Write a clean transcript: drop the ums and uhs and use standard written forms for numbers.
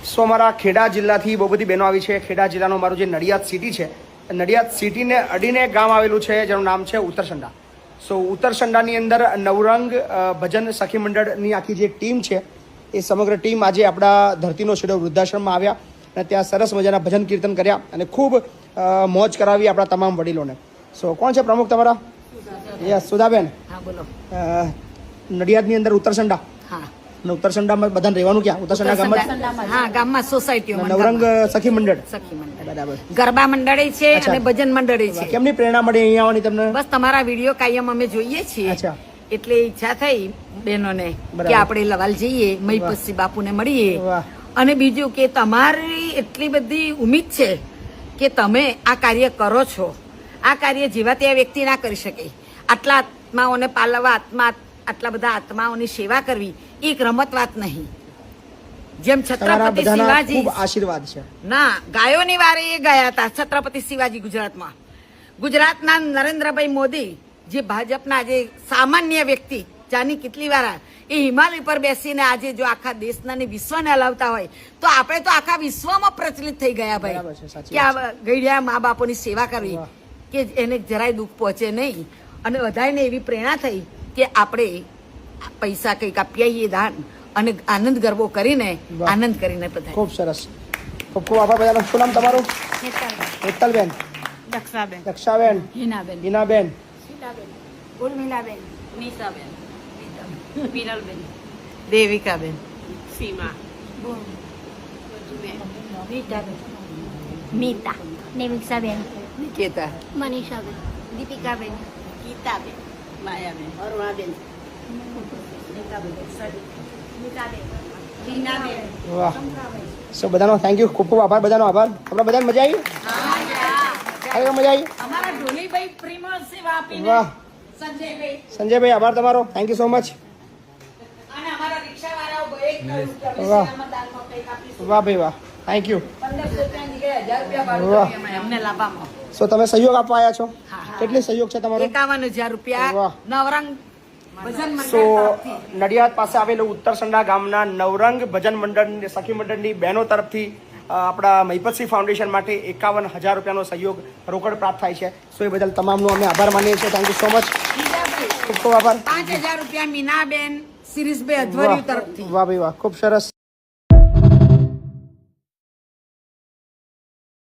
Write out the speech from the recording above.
સો અમારા ખેડા જિલ્લાથી બહુ બધી બહેનો આવી છે. ખેડા જિલ્લાનું મારું જે નડિયાદ સિટી છે, નડિયાદ સિટીને અડીને ગામ આવેલું છે જેનું નામ છે ઉત્તરસંડા. સો ઉત્તરસંડાની અંદર નવરંગ ભજન સખી મંડળની આખી જે ટીમ છે એ સમગ્ર ટીમ આજે આપણા ધરતીનો છેડો વૃદ્ધાશ્રમમાં આવ્યા અને ત્યાં સરસ મજાના ભજન કીર્તન કર્યા અને ખૂબ મોજ કરાવી આપણા તમામ વડીલોને. સો કોણ છે પ્રમુખ તમારા? યસ, સુધાબેન. હા બોલો. નડિયાદની અંદર ઉત્તરસંડા. હા. ઉત્તરસંડામાં બધાને રહેવાનું ક્યાં? ઉત્તરસંડા ગામમાં. હા, ગામમાં સોસાયટીમાં નવરંગ સખી મંડળ. સખી મંડળ. બરાબર. ગરબા મંડળે છે અને ભજન મંડળે છે. કેમની પ્રેરણા મળી અહીંયા આવવાની તમને? બસ તમારા વિડીયો કાયમ અમે જોઈએ છીએ. અચ્છા. એટલે ઈચ્છા થઈ બહેનોને કે આપણે લવાલ જઈએ, મહીપતસિંહ બાપુને મળીએ. વાહ. અને બીજું કે તમારી એટલી બધી ઉમ્મીદ છે કે તમે આ કાર્ય કરો છો. આ કાર્ય જેવા તે વ્યક્તિ ના કરી શકે. આટલા આત્માઓને પાલવા, આટલા બધા આત્માઓની સેવા કરવી એક રમત વાત નહીં. જેમ છત્રપતિ શિવાજી, આશીર્વાદ છે ના, ગાયોની વારે એ ગયા હતા છત્રપતિ શિવાજી ગુજરાતમાં. ગુજરાતના નરેન્દ્રભાઈ મોદી જે ભાજપના જે સામાન્ય વ્યક્તિ જાની કેટલી વાર એ હિમાલય પર બેસીને આજે જો આખા દેશના ને વિશ્વને હલાવતા હોય તો આપણે તો આખા વિશ્વમાં પ્રચલિત થઈ ગયા ભાઈ કે આ ગઈડિયા મા બાપોની સેવા કરવી કે એને જરાય દુઃખ પહોંચે નહીં. અને બધાને એવી પ્રેરણા થઈ કે આપણે પૈસા કંઈક આપીએ દાન અને આનંદ ગરબો કરીને આનંદ કરીને બધા. ખૂબ સરસ, ખૂબ ખૂબ આભાર બધાનો. શું નામ તમારું? હેતલબેન, દક્ષાબેન, દક્ષાબેન, હિનાબેન, હિનાબેન, ઉર્મિલાબેન, નિશાબેન, વિરલબેન, દેવિકાબેન, સીમા, મીતા, નેમિક્ષાબેન, નિકેતા, મનીષાબેન, દીપિકાબેન, ગીતાબેન, માયાબેન, અરુણાબેન, હિનાબેન. વાહ. સો બધાનો થેન્ક યુ, ખૂબ ખૂબ આભાર બધાનો. આભાર. આપણે બધાને મજા આવી? ખરેખર મજા આવી? અમારા ઢોલીભાઈ પ્રિમોલ સેવા આપીને વાહ. સંજયભાઈ સંજયભાઈ આભાર તમારો. Thank you so much. અને અમારા રિક્ષાવાળાઓ એક વાહ. વાહ ભાઈ વાહ, થેન્ક યુ. 1500 રૂપિયાની જગ્યાએ 1000 રૂપિયા ભાડું વાહ. કરીએ અમે અમને લાભામાં. સો તમે સહયોગ આપવા આવ્યા છો? હા. કેટલી સહયોગ છે તમારો? 51,000 રૂપિયા વાહ. નવરંગ ભજન મંડળ સો તરફથી. નડિયાદ પાસે આવેલું ઉત્તરસંડા ગામના નવરંગ ભજન મંડળ સખી મંડળની બહેનો તરફથી આપણા મહીપતસિંહ ફાઉન્ડેશન માટે 51,000 રૂપિયાનો સહયોગ રોકડ પ્રાપ્ત થાય છે. સો એ બદલ તમામનો અમે આભાર માનીએ છીએ. Thank you so much. ખૂબ ખૂબ આભાર. 5,000 રૂપિયા મીનાબેન શિરીષભાઈ અધવરિયું તરફથી. વાહ ભાઈ વાહ, ખૂબ સરસ.